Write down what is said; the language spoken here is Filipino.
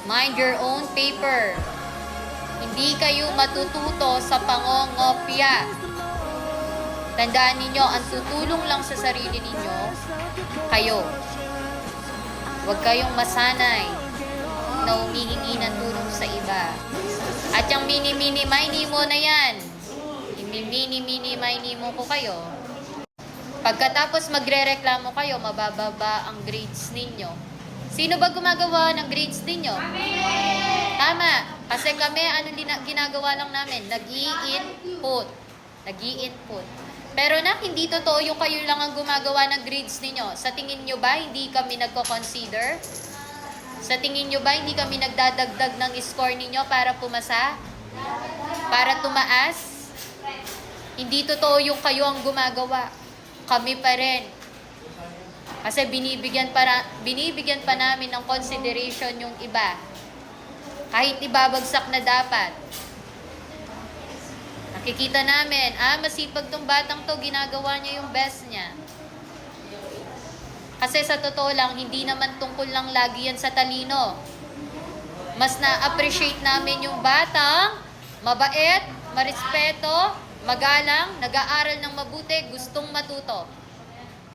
Mind your own paper. Hindi kayo matututo sa pangongopya. Tandaan ninyo, ang tutulong lang sa sarili ninyo, kayo. Huwag kayong masanay na humihingi ng tulong sa iba. At yung mini-mini-mini mo na yan, mini-mini-mini mo ko kayo. Pagkatapos magre-reklamo kayo, mabababa ang grades ninyo. Sino ba gumagawa ng grades ninyo? Tama. Kasi kami, ginagawa lang namin? Nag-i-input. Pero hindi totoo yung kayo lang ang gumagawa ng grades ninyo. Sa tingin nyo ba, hindi kami nagko-consider? Sa tingin nyo ba, hindi kami nagdadagdag ng score ninyo para pumasa? Para tumaas? Hindi totoo yung kayo ang gumagawa. Kami pa rin. Kasi binibigyan pa namin ng consideration yung iba. Kahit ibabagsak na dapat. Nakikita namin, masipag tong batang to, ginagawa niya yung best niya. Kasi sa totoo lang, hindi naman tungkol lang lagi yan sa talino. Mas na-appreciate namin yung batang mabait, marespeto, magalang, nag-aaral ng mabuti, gustong matuto.